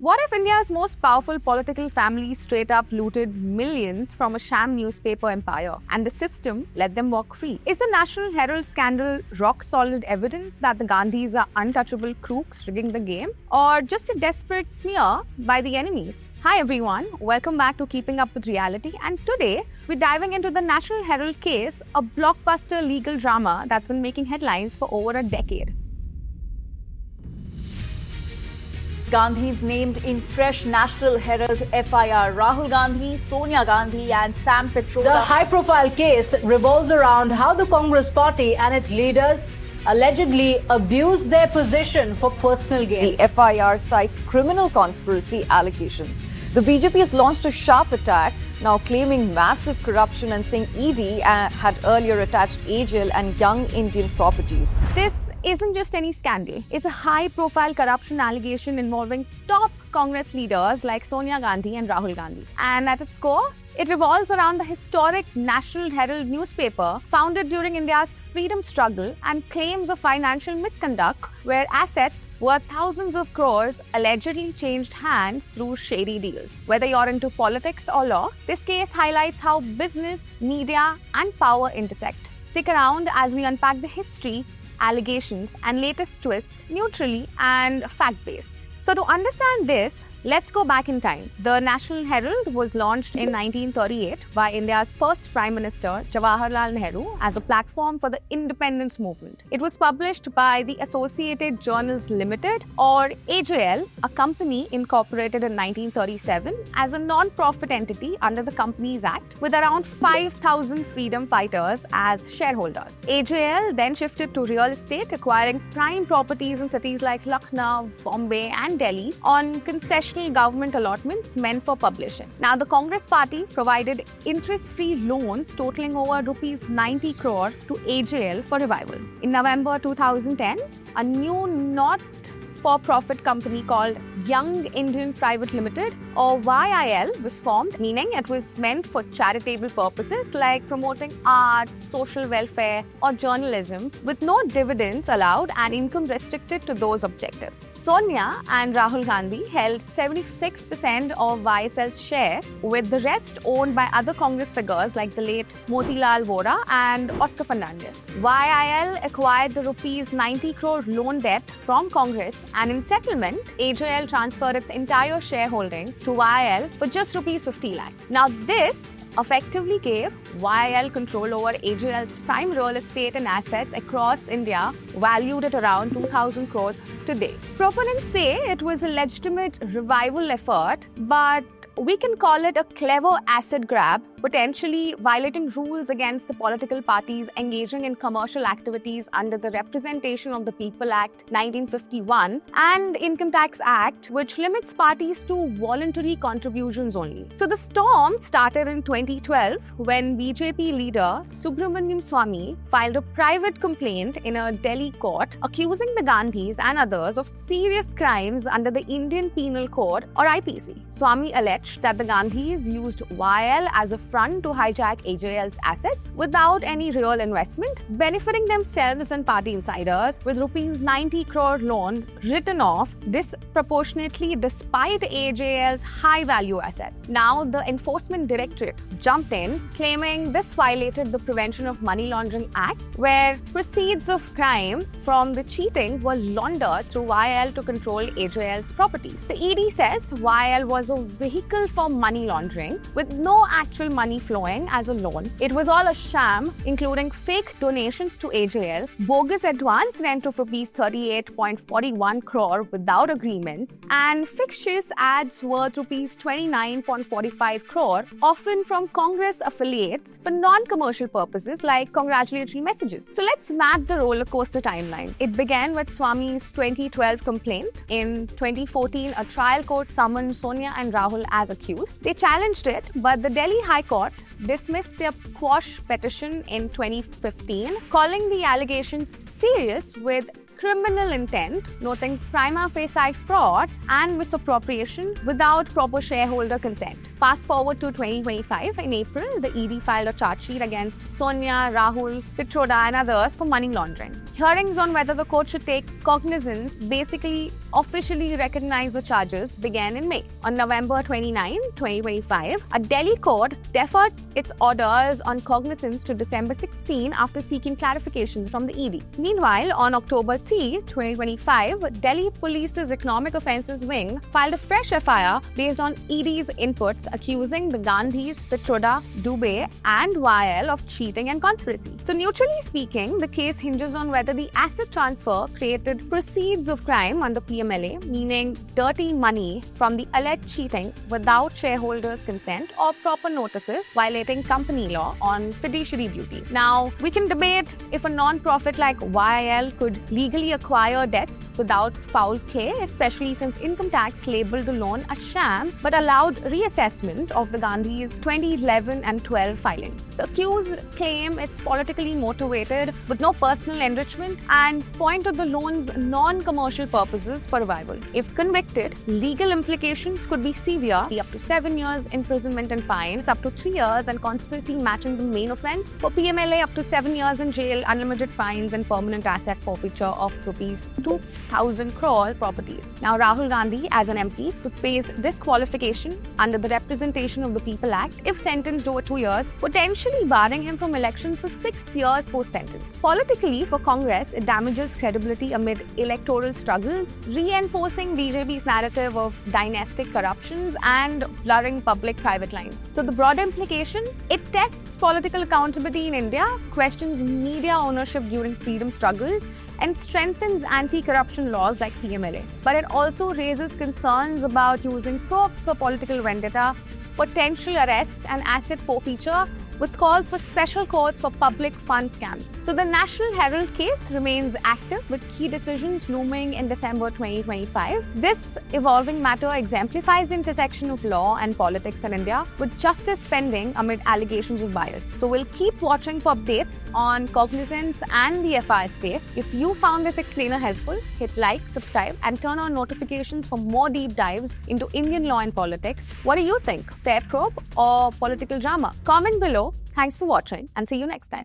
What if India's most powerful political family straight up looted millions from a sham newspaper empire and the system let them walk free? Is the National Herald scandal rock-solid evidence that the Gandhis are untouchable crooks rigging the game, or just a desperate smear by the enemies? Hi everyone, welcome back to Keeping Up with Reality, and today we're diving into the National Herald case, a blockbuster legal drama that's been making headlines for over a decade. Gandhis named in fresh National Herald FIR. Rahul Gandhi, Sonia Gandhi and Sam Pitroda. The high-profile case revolves around how the Congress party and its leaders allegedly abused their position for personal gains. The FIR cites criminal conspiracy allegations. The BJP has launched a sharp attack, now claiming massive corruption and saying ED had earlier attached AJL and Young Indian properties. This isn't just any scandal. It's a high-profile corruption allegation involving top Congress leaders like Sonia Gandhi and Rahul Gandhi. And at its core, it revolves around the historic National Herald newspaper founded during India's freedom struggle and claims of financial misconduct where assets worth thousands of crores allegedly changed hands through shady deals. Whether you're into politics or law, this case highlights how business, media and power intersect. Stick around as we unpack the history, allegations and latest twists neutrally and fact-based. So to understand this, let's go back in time. The National Herald was launched in 1938 by India's first Prime Minister, Jawaharlal Nehru, as a platform for the independence movement. It was published by the Associated Journals Ltd, or AJL, a company incorporated in 1937 as a non-profit entity under the Companies Act with around 5,000 freedom fighters as shareholders. AJL then shifted to real estate, acquiring prime properties in cities like Lucknow, Bombay and Delhi on concession government allotments meant for publishing. Now, the Congress party provided interest-free loans totaling over rupees 90 crore to AJL for revival. In November 2010, a new not-for-profit company called Young Indian Private Limited, or YIL, was formed, meaning it was meant for charitable purposes like promoting art, social welfare or journalism, with no dividends allowed and income restricted to those objectives. Sonia and Rahul Gandhi held 76% of YSL's share, with the rest owned by other Congress figures like the late Motilal Vora and Oscar Fernandez. YIL acquired the rupees 90 crore loan debt from Congress, and in settlement, AJL transferred its entire shareholding to YIL for just rupees 50 lakhs. Now, this effectively gave YIL control over AJL's prime real estate and assets across India, valued at around 2,000 crores today. Proponents say it was a legitimate revival effort, but we can call it a clever asset grab, potentially violating rules against the political parties engaging in commercial activities under the Representation of the People Act 1951 and Income Tax Act, which limits parties to voluntary contributions only. So the storm started in 2012 when BJP leader Subramaniam Swamy filed a private complaint in a Delhi court accusing the Gandhis and others of serious crimes under the Indian Penal Code, or IPC. Swamy alleged that the Gandhis used YIL as a front to hijack AJL's assets without any real investment, benefiting themselves and party insiders with rupees 90 crore loan written off disproportionately despite AJL's high value assets. Now, the Enforcement Directorate jumped in, claiming this violated the Prevention of Money Laundering Act, where proceeds of crime from the cheating were laundered through YIL to control AJL's properties. The ED says YIL was a vehicle for money laundering with no actual money flowing as a loan. It was all a sham, including fake donations to AJL, bogus advance rent of rupees 38.41 crore without agreements, and fictitious ads worth rupees 29.45 crore, often from Congress affiliates for non-commercial purposes like congratulatory messages. So let's map the roller coaster timeline. It began with Swamy's 2012 complaint. In 2014, a trial court summoned Sonia and Rahul as accused. They challenged it, but the Delhi High Court dismissed their quash petition in 2015, calling the allegations serious with criminal intent, noting prima facie fraud and misappropriation without proper shareholder consent. Fast forward to 2025, in April, the ED filed a charge sheet against Sonia, Rahul, Pitroda and others for money laundering. Hearings on whether the court should take cognizance basically officially recognize the charges began in May. On November 29, 2025, a Delhi court deferred its orders on cognizance to December 16 after seeking clarifications from the ED. Meanwhile, on October 3, 2025, Delhi Police's Economic Offences Wing filed a fresh FIR based on ED's inputs accusing the Gandhis, Pitroda, Dubey and YIL of cheating and conspiracy. So neutrally speaking, the case hinges on whether the asset transfer created proceeds of crime under PMLA, meaning dirty money from the alleged cheating without shareholders' consent or proper notices, violating company law on fiduciary duties. Now, we can debate if a non-profit like YIL could legally acquire debts without foul play, especially since income tax labelled the loan a sham but allowed reassessment of the Gandhis' 2011 and 12 filings. The accused claim it's politically motivated with no personal enrichment and point to the loan's non-commercial purposes for revival. If convicted, legal implications could be severe, up to 7 years imprisonment and fines, up to 3 years and conspiracy matching the main offence. For PMLA, up to 7 years in jail, unlimited fines and permanent asset forfeiture of rupees 2,000 crore properties. Now, Rahul Gandhi, as an MP, could face disqualification under the Representation of the People Act if sentenced over 2 years, potentially barring him from elections for 6 years post-sentence. Politically, for Congress, it damages credibility amid electoral struggles, reinforcing BJP's narrative of dynastic corruptions and blurring public-private lines. So the broader implication, it tests political accountability in India, questions media ownership during freedom struggles, and strengthens anti-corruption laws like PMLA. But it also raises concerns about using probes for political vendetta, potential arrests and asset forfeiture, with calls for special courts for public fund scams. So the National Herald case remains active with key decisions looming in December 2025. This evolving matter exemplifies the intersection of law and politics in India, with justice pending amid allegations of bias. So we'll keep watching for updates on cognizance and the FIR stay. If you found this explainer helpful, hit like, subscribe and turn on notifications for more deep dives into Indian law and politics. What do you think? Fair probe or political drama? Comment below. Thanks for watching and see you next time.